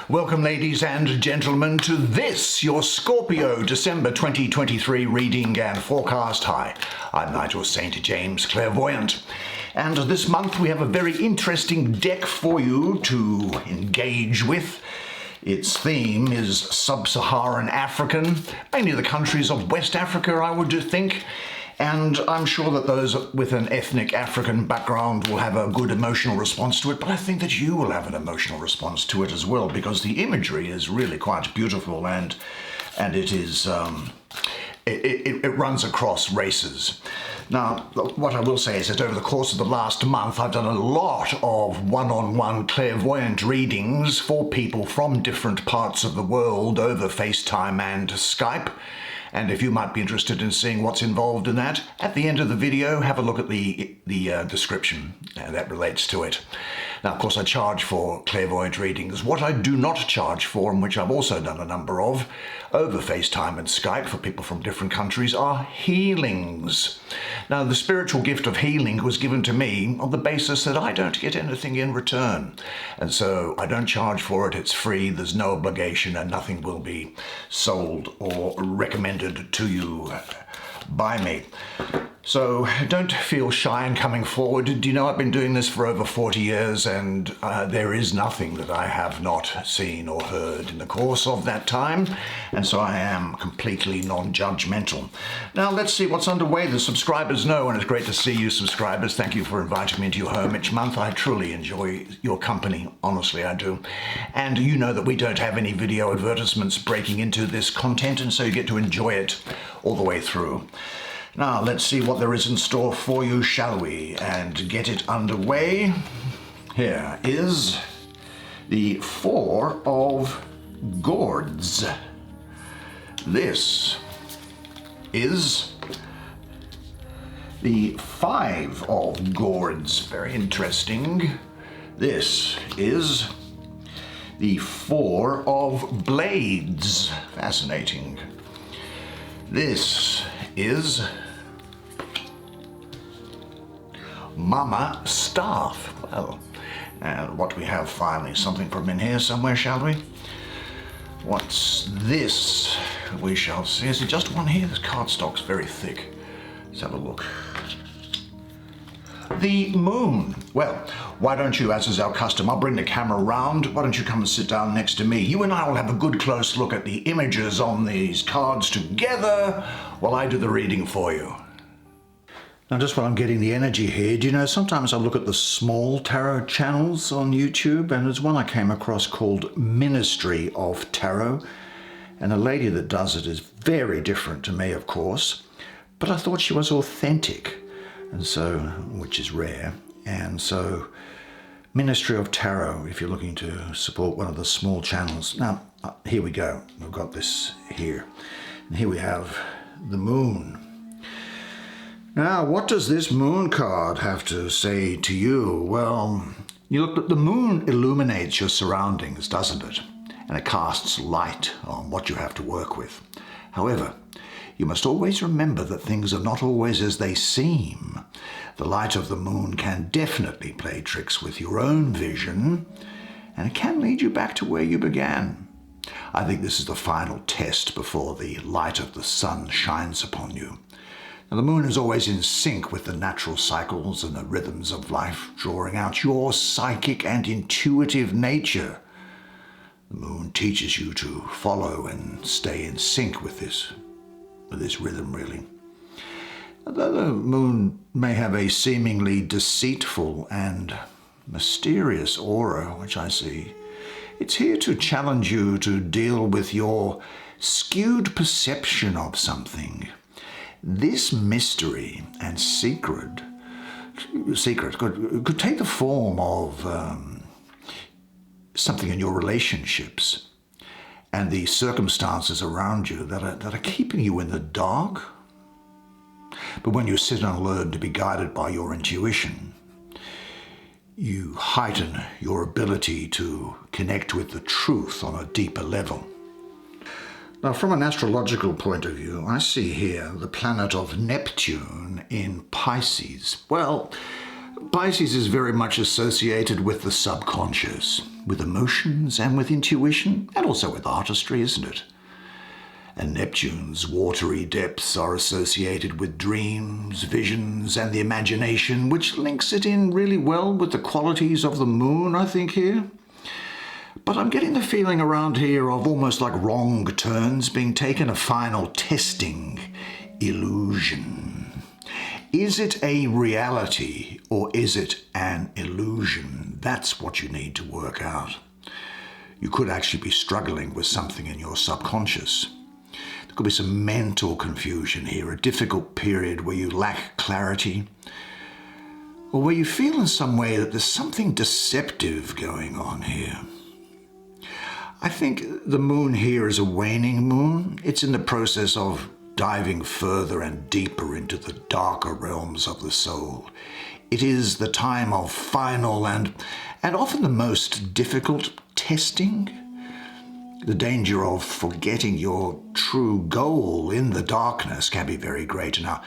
Welcome, ladies and gentlemen, to this, your Scorpio December 2023 reading and forecast. Hi, I'm Nigel Saint James, clairvoyant. And this month we have a very interesting deck for you to engage with. Its theme is Sub-Saharan African, mainly the countries of West Africa, I would think. And I'm sure that those with an ethnic African background will have a good emotional response to it, but I think that you will have an emotional response to it as well, because the imagery is really quite beautiful and it is it runs across races. Now, what I will say is that over the course of the last month, I've done a lot of one-on-one clairvoyant readings for people from different parts of the world over FaceTime and Skype. And if you might be interested in seeing what's involved in that, at the end of the video, have a look at the description that relates to it. Now, of course, I charge for clairvoyant readings. What I do not charge for, and which I've also done a number of, over FaceTime and Skype for people from different countries, are healings. Now, the spiritual gift of healing was given to me on the basis that I don't get anything in return. And so I don't charge for it, it's free, there's no obligation, and nothing will be sold or recommended to you by me. So don't feel shy in coming forward. Do you know I've been doing this for over 40 years and there is nothing that I have not seen or heard in the course of that time, and so I am completely non-judgmental. Now let's see what's underway. The subscribers know, and it's great to see you subscribers. Thank you for inviting me into your home each month. I truly enjoy your company, honestly I do. And you know that we don't have any video advertisements breaking into this content, and so you get to enjoy it all the way through. Now, let's see what there is in store for you, shall we? And get it underway. Here is the Four of Gourds. This is the Five of Gourds. Very interesting. This is the Four of Blades. Fascinating. This is Mama Staff. Well, and what we have finally, something from in here somewhere, shall we? What's this? We shall see. Is it just one here? This cardstock's very thick. Let's have a look. The Moon. Well, why don't you, as is our custom, I'll bring the camera round. Why don't you come and sit down next to me? You and I will have a good close look at the images on these cards together while I do the reading for you. Now, just while I'm getting the energy here, do you know, sometimes I look at the small tarot channels on YouTube, and there's one I came across called Ministry of Tarot, and the lady that does it is very different to me, of course, but I thought she was authentic, and so, which is rare, and so Ministry of Tarot, if you're looking to support one of the small channels. Now, here we go. We've got this here, and here we have the Moon. Now, what does this Moon card have to say to you? Well, you look, the Moon illuminates your surroundings, doesn't it? And it casts light on what you have to work with. However, you must always remember that things are not always as they seem. The light of the Moon can definitely play tricks with your own vision, and it can lead you back to where you began. I think this is the final test before the light of the sun shines upon you. Now, the Moon is always in sync with the natural cycles and the rhythms of life, drawing out your psychic and intuitive nature. The Moon teaches you to follow and stay in sync with this rhythm, really. Although the Moon may have a seemingly deceitful and mysterious aura, which I see, it's here to challenge you to deal with your skewed perception of something. This mystery and secret could take the form of something in your relationships and the circumstances around you that are keeping you in the dark. But when you sit and learn to be guided by your intuition, you heighten your ability to connect with the truth on a deeper level. Now, from an astrological point of view, I see here the planet of Neptune in Pisces. Well, Pisces is very much associated with the subconscious. with emotions and with intuition, and also with artistry, isn't it? And Neptune's watery depths are associated with dreams, visions, and the imagination, which links it in really well with the qualities of the moon, I think, here. But I'm getting the feeling around here of almost like wrong turns being taken, a final testing illusion. Is it a reality or is it an illusion? That's what you need to work out. You could actually be struggling with something in your subconscious. There could be some mental confusion here, a difficult period where you lack clarity, or where you feel in some way that there's something deceptive going on here. I think the moon here is a waning moon. It's in the process of diving further and deeper into the darker realms of the soul. It is the time of final and often the most difficult testing. The danger of forgetting your true goal in the darkness can be very great. Now,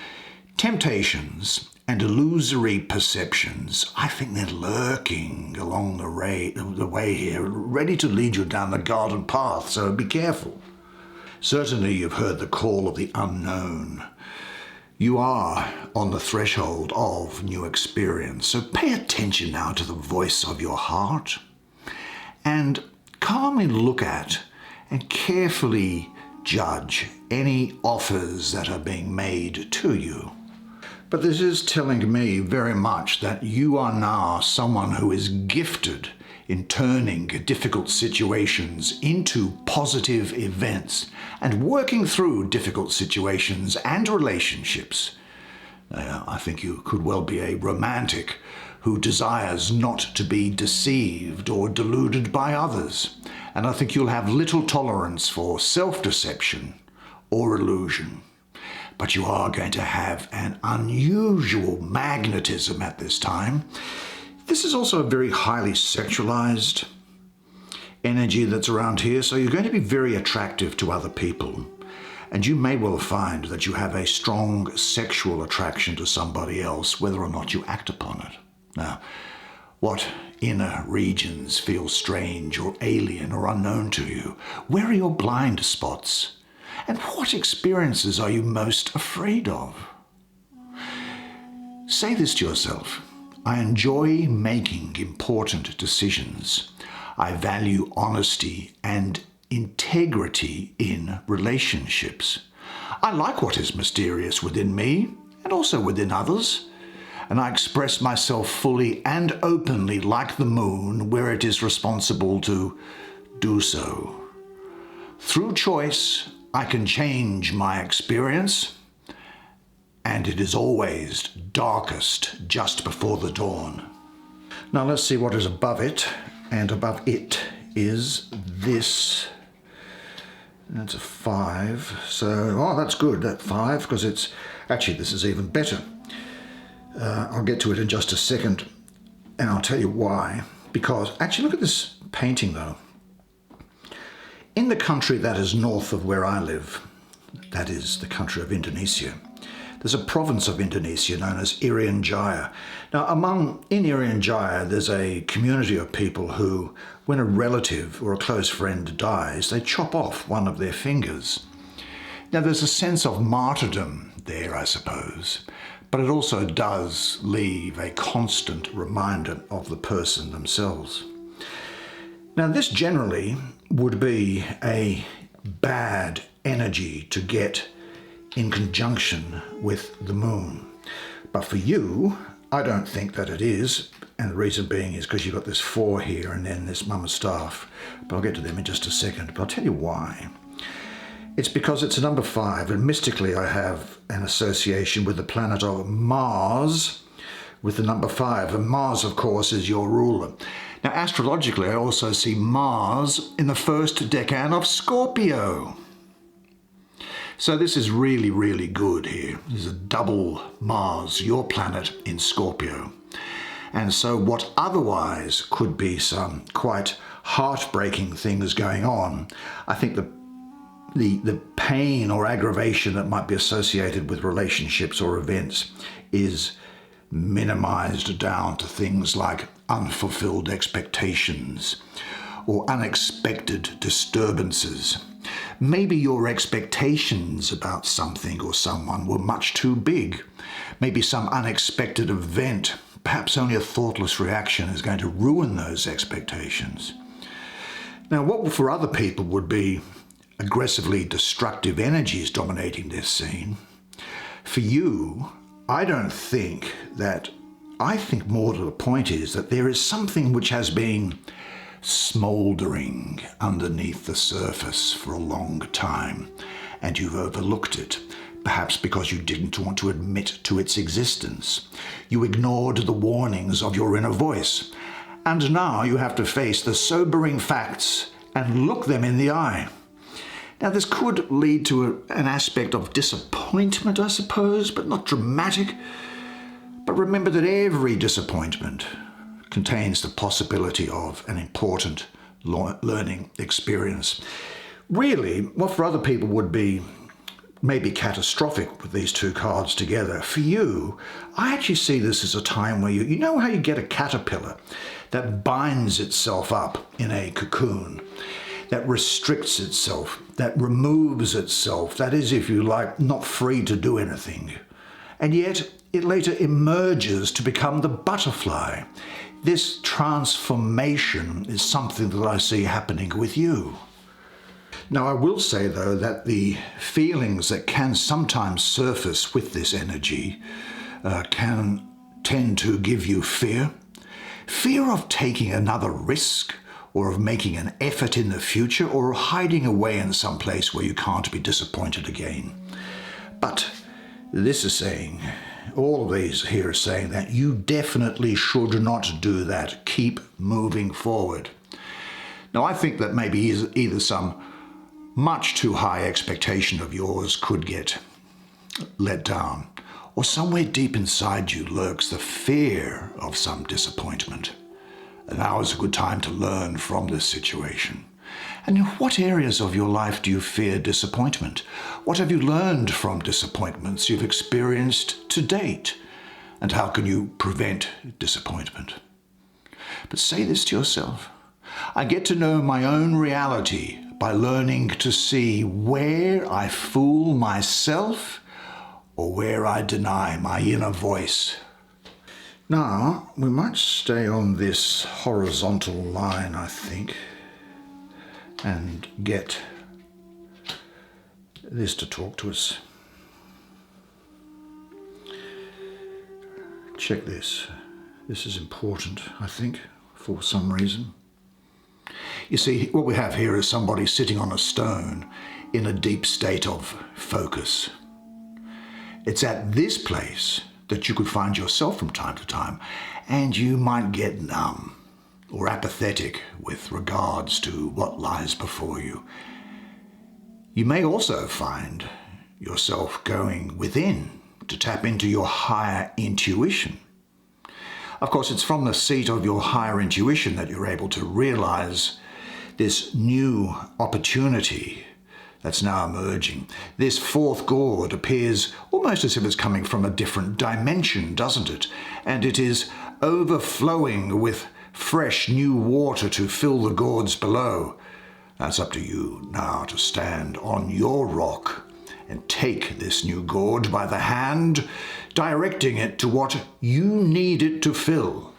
temptations and illusory perceptions, I think they're lurking along the way here, ready to lead you down the garden path, so be careful. Certainly you've heard the call of the unknown. You are on the threshold of new experience, so pay attention now to the voice of your heart and calmly look at and carefully judge any offers that are being made to you. But this is telling me very much that you are now someone who is gifted in turning difficult situations into positive events and working through difficult situations and relationships. I think you could well be a romantic who desires not to be deceived or deluded by others. And I think you'll have little tolerance for self-deception or illusion. But you are going to have an unusual magnetism at this time. This is also a very highly sexualized energy that's around here, so you're going to be very attractive to other people. And you may well find that you have a strong sexual attraction to somebody else, whether or not you act upon it. Now, what inner regions feel strange or alien or unknown to you? Where are your blind spots? And what experiences are you most afraid of? Say this to yourself. I enjoy making important decisions. I value honesty and integrity in relationships. I like what is mysterious within me and also within others. And I express myself fully and openly like the moon where it is responsible to do so. Through choice, I can change my experience, and it is always darkest just before the dawn. Now let's see what is above it, and above it is this. That's a 5, so, that's good, that 5, because it's, actually this is even better. I'll get to it in just a second, and I'll tell you why. Because, actually look at this painting though. In the country that is north of where I live, that is the country of Indonesia, there's a province of Indonesia known as Irian Jaya. Now in Irian Jaya there's a community of people who, when a relative or a close friend dies, they chop off one of their fingers. Now there's a sense of martyrdom there, I suppose, but it also does leave a constant reminder of the person themselves. Now this generally would be a bad energy to get in conjunction with the moon. But for you, I don't think that it is, and the reason being is because you've got this 4 here and then this mama staff, but I'll get to them in just a second, but I'll tell you why. It's because it's a number 5, and mystically I have an association with the planet of Mars with the number 5, and Mars of course is your ruler. Now astrologically I also see Mars in the first decan of Scorpio. So this is really, really good here. There's a double Mars, your planet, in Scorpio. And so what otherwise could be some quite heartbreaking things going on, I think the pain or aggravation that might be associated with relationships or events is minimized down to things like unfulfilled expectations or unexpected disturbances. Maybe your expectations about something or someone were much too big. Maybe some unexpected event, perhaps only a thoughtless reaction, is going to ruin those expectations. Now, what for other people would be aggressively destructive energies dominating this scene, for you, I think more to the point is that there is something which has been smouldering underneath the surface for a long time, and you've overlooked it, perhaps because you didn't want to admit to its existence. You ignored the warnings of your inner voice, and now you have to face the sobering facts and look them in the eye. Now, this could lead to an aspect of disappointment, I suppose, but not dramatic. But remember that every disappointment contains the possibility of an important learning experience. Really, what for other people would be maybe catastrophic with these two cards together, for you, I actually see this as a time where you know how you get a caterpillar that binds itself up in a cocoon, that restricts itself, that removes itself, that is, if you like, not free to do anything. And yet it later emerges to become the butterfly. This transformation is something that I see happening with you. Now, I will say, though, that the feelings that can sometimes surface with this energy can tend to give you fear. Fear of taking another risk, or of making an effort in the future, or hiding away in some place where you can't be disappointed again. But this is saying, all of these here are saying that you definitely should not do that. Keep moving forward. Now, I think that maybe either some much too high expectation of yours could get let down, or somewhere deep inside you lurks the fear of some disappointment. And now is a good time to learn from this situation. And in what areas of your life do you fear disappointment? What have you learned from disappointments you've experienced to date? And how can you prevent disappointment? But say this to yourself: I get to know my own reality by learning to see where I fool myself or where I deny my inner voice. Now, we might stay on this horizontal line, I think, and get this to talk to us. Check this. This is important, I think, for some reason. You see, what we have here is somebody sitting on a stone in a deep state of focus. It's at this place that you could find yourself from time to time, and you might get numb or apathetic with regards to what lies before you. You may also find yourself going within to tap into your higher intuition. Of course, it's from the seat of your higher intuition that you're able to realize this new opportunity that's now emerging. This fourth gourd appears almost as if it's coming from a different dimension, doesn't it? And it is overflowing with fresh new water to fill the gourds below. That's up to you now to stand on your rock and take this new gourd by the hand, directing it to what you need it to fill.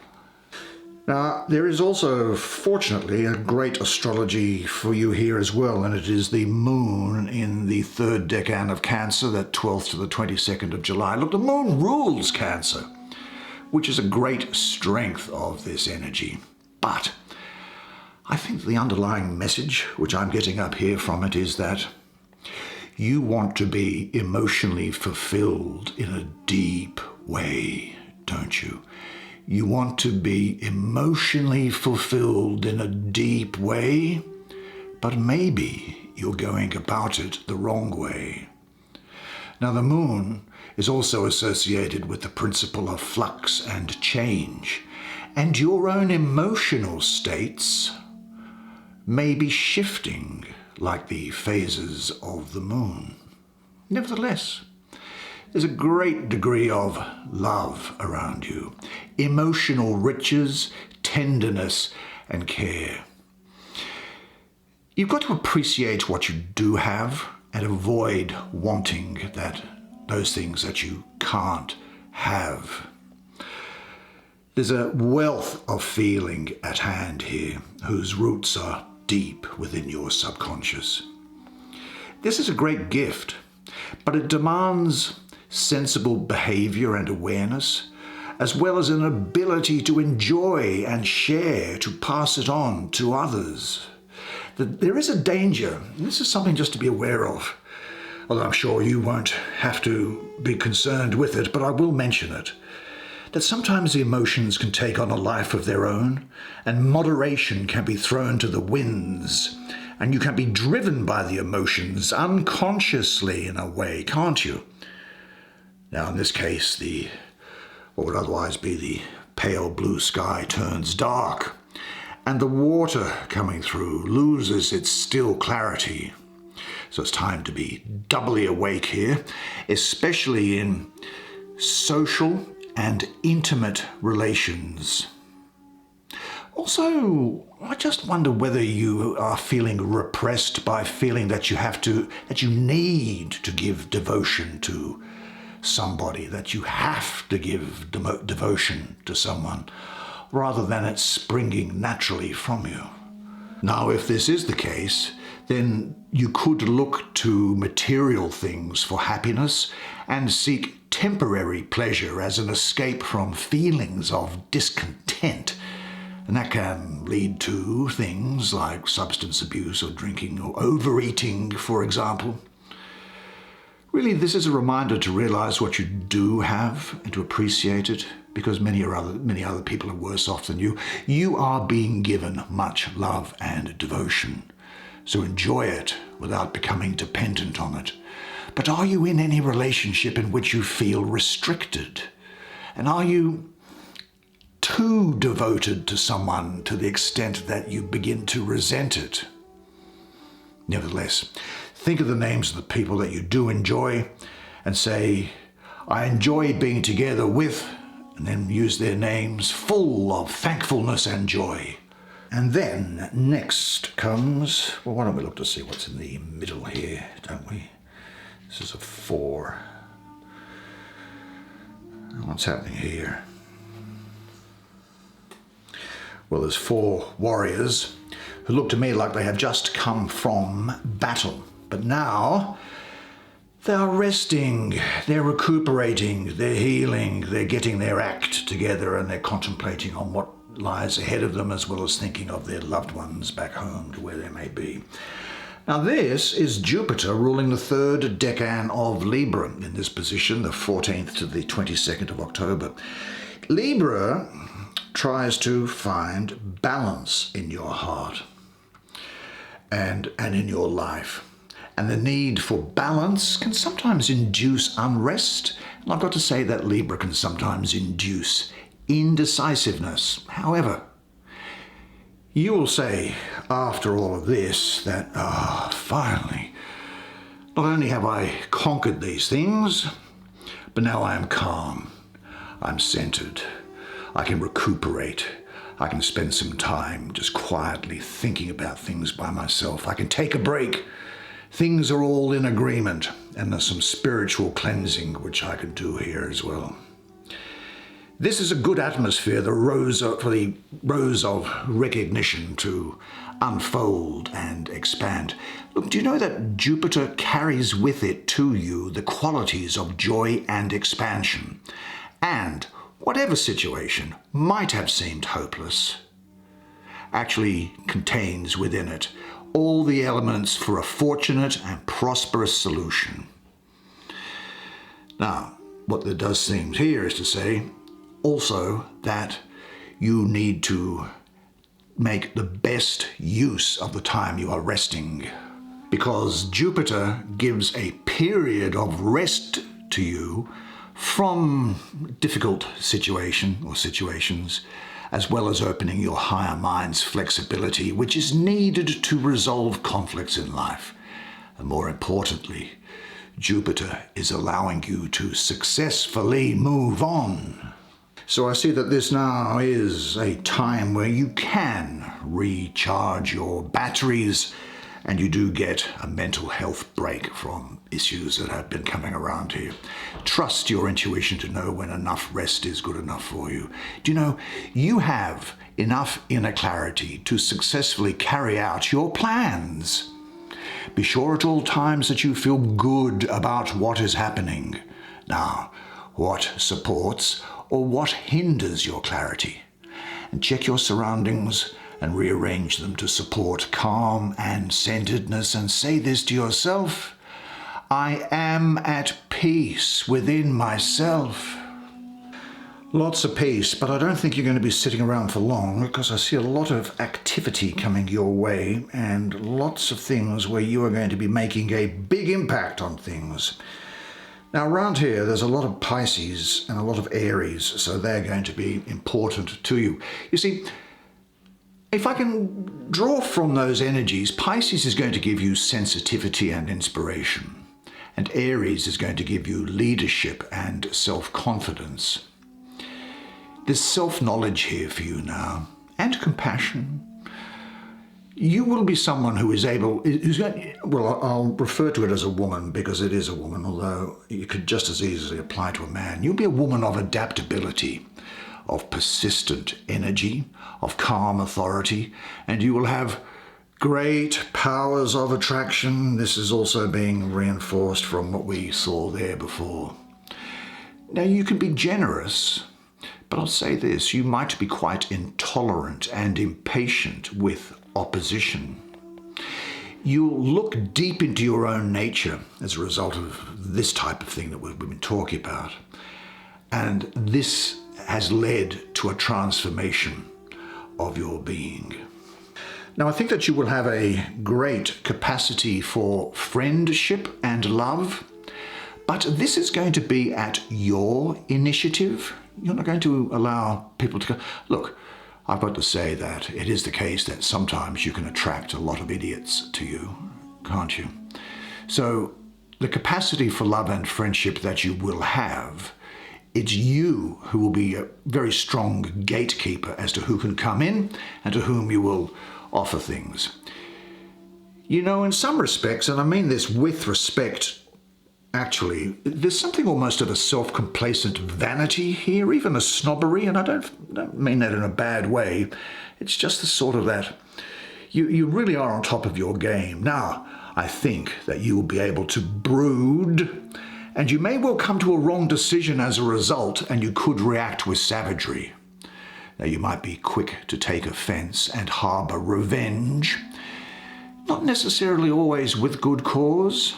Now, there is also, fortunately, a great astrology for you here as well, and it is the moon in the third decan of Cancer, that 12th to the 22nd of July. Look, the moon rules Cancer, which is a great strength of this energy. But I think the underlying message, which I'm getting up here from it, is that you want to be emotionally fulfilled in a deep way, don't you? You want to be emotionally fulfilled in a deep way, but maybe you're going about it the wrong way. Now, the moon is also associated with the principle of flux and change, and your own emotional states may be shifting like the phases of the moon. Nevertheless, There's a great degree of love around you, emotional riches, tenderness, and care. You've got to appreciate what you do have and avoid wanting those things that you can't have. There's a wealth of feeling at hand here whose roots are deep within your subconscious. This is a great gift, but it demands sensible behavior and awareness, as well as an ability to enjoy and share, to pass it on to others. There is a danger, and this is something just to be aware of, although I'm sure you won't have to be concerned with it, but I will mention it, that sometimes the emotions can take on a life of their own, and moderation can be thrown to the winds, and you can be driven by the emotions unconsciously in a way, can't you? Now, in this case, what would otherwise be the pale blue sky turns dark, and the water coming through loses its still clarity. So it's time to be doubly awake here, especially in social and intimate relations. Also, I just wonder whether you are feeling repressed by feeling that you need to give devotion to somebody, that you have to give devotion to someone, rather than it springing naturally from you. Now, if this is the case, then you could look to material things for happiness and seek temporary pleasure as an escape from feelings of discontent. And that can lead to things like substance abuse or drinking or overeating, for example. Really, this is a reminder to realize what you do have and to appreciate it, because many other people are worse off than you. You are being given much love and devotion, so enjoy it without becoming dependent on it. But are you in any relationship in which you feel restricted? And are you too devoted to someone to the extent that you begin to resent it? Nevertheless, think of the names of the people that you do enjoy and say, I enjoy being together with, and then use their names full of thankfulness and joy. And then next comes, well, why don't we look to see what's in the middle here, don't we? This is a 4. What's happening here? Well, there's 4 warriors who look to me like they have just come from battle. But now they are resting, they're recuperating, they're healing, they're getting their act together, and they're contemplating on what lies ahead of them, as well as thinking of their loved ones back home to where they may be. Now this is Jupiter ruling the 3rd decan of Libra in this position, the 14th to the 22nd of October. Libra tries to find balance in your heart and in your life. And the need for balance can sometimes induce unrest. And I've got to say that Libra can sometimes induce indecisiveness. However, you will say after all of this that, finally, not only have I conquered these things, but now I am calm, I'm centered, I can recuperate, I can spend some time just quietly thinking about things by myself, I can take a break. Things are all in agreement, and there's some spiritual cleansing which I can do here as well. This is a good atmosphere, for the rose of recognition to unfold and expand. Look, do you know that Jupiter carries with it to you the qualities of joy and expansion? And whatever situation might have seemed hopeless actually contains within it all the elements for a fortunate and prosperous solution. Now, what there does seem here is to say also that you need to make the best use of the time you are resting, because Jupiter gives a period of rest to you from difficult situations, as well as opening your higher mind's flexibility, which is needed to resolve conflicts in life, and more importantly, Jupiter is allowing you to successfully move on. So I see that this now is a time where you can recharge your batteries, and you do get a mental health break from issues that have been coming around here. Trust your intuition to know when enough rest is good enough for you. Do you know, you have enough inner clarity to successfully carry out your plans. Be sure at all times that you feel good about what is happening. Now, what supports or what hinders your clarity? And check your surroundings and rearrange them to support calm and centeredness, and say this to yourself: I am at peace within myself. Lots of peace, but I don't think you're going to be sitting around for long, because I see a lot of activity coming your way and lots of things where you are going to be making a big impact on things. Now around here there's a lot of Pisces and a lot of Aries, so they're going to be important to you. You see, if I can draw from those energies, Pisces is going to give you sensitivity and inspiration, and Aries is going to give you leadership and self-confidence. There's self-knowledge here for you now, and compassion. You will be someone who is able, I'll refer to it as a woman because it is a woman, although you could just as easily apply to a man. You'll be a woman of adaptability, of persistent energy, of calm authority, and you will have great powers of attraction. This is also being reinforced from what we saw there before. Now, you can be generous, but I'll say this: you might be quite intolerant and impatient with opposition. You'll look deep into your own nature as a result of this type of thing that we've been talking about. And this has led to a transformation of your being. Now, I think that you will have a great capacity for friendship and love, but this is going to be at your initiative. You're not going to allow people to go, look, I've got to say that it is the case that sometimes you can attract a lot of idiots to you, can't you? So the capacity for love and friendship that you will have, it's you who will be a very strong gatekeeper as to who can come in and to whom you will offer things. You know, in some respects, and I mean this with respect, actually, there's something almost of a self-complacent vanity here, even a snobbery, and I don't mean that in a bad way. It's just the sort of that you really are on top of your game. Now, I think that you will be able to brood, and you may well come to a wrong decision as a result, and you could react with savagery. Now, you might be quick to take offense and harbor revenge, not necessarily always with good cause.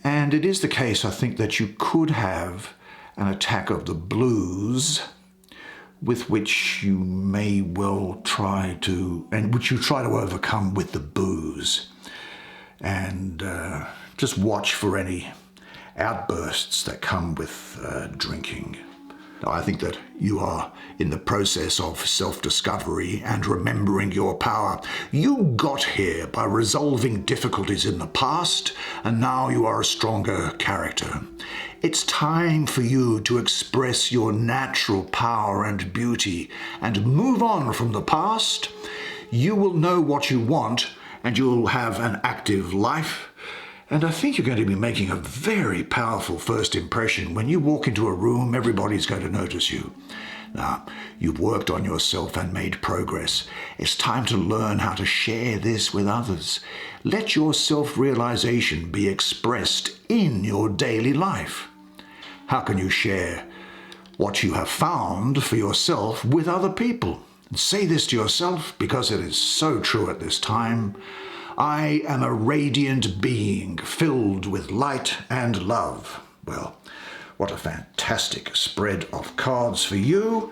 And it is the case, I think, that you could have an attack of the blues with which you may well try to, and which you try to overcome with the booze. And just watch for any outbursts that come with drinking. I think that you are in the process of self-discovery and remembering your power. You got here by resolving difficulties in the past, and now you are a stronger character. It's time for you to express your natural power and beauty and move on from the past. You will know what you want, and you'll have an active life. And I think you're going to be making a very powerful first impression. When you walk into a room, everybody's going to notice you. Now, you've worked on yourself and made progress. It's time to learn how to share this with others. Let your self-realization be expressed in your daily life. How can you share what you have found for yourself with other people? And say this to yourself because it is so true at this time. I am a radiant being filled with light and love. Well, what a fantastic spread of cards for you.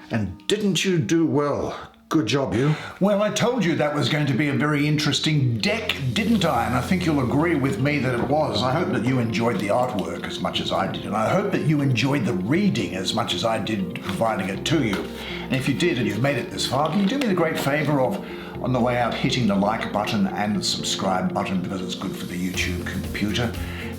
And didn't you do well? Good job, you. Well, I told you that was going to be a very interesting deck, didn't I? And I think you'll agree with me that it was. I hope that you enjoyed the artwork as much as I did. And I hope that you enjoyed the reading as much as I did providing it to you. And if you did and you've made it this far, can you do me the great favor of, on the way out, hitting the like button and the subscribe button because it's good for the YouTube computer?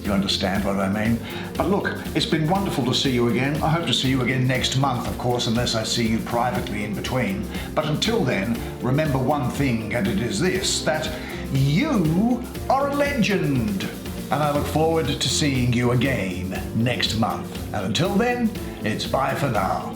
You understand what I mean? But look, it's been wonderful to see you again. I hope to see you again next month, of course, unless I see you privately in between. But until then, remember one thing, and it is this, that you are a legend. And I look forward to seeing you again next month. And until then, it's bye for now.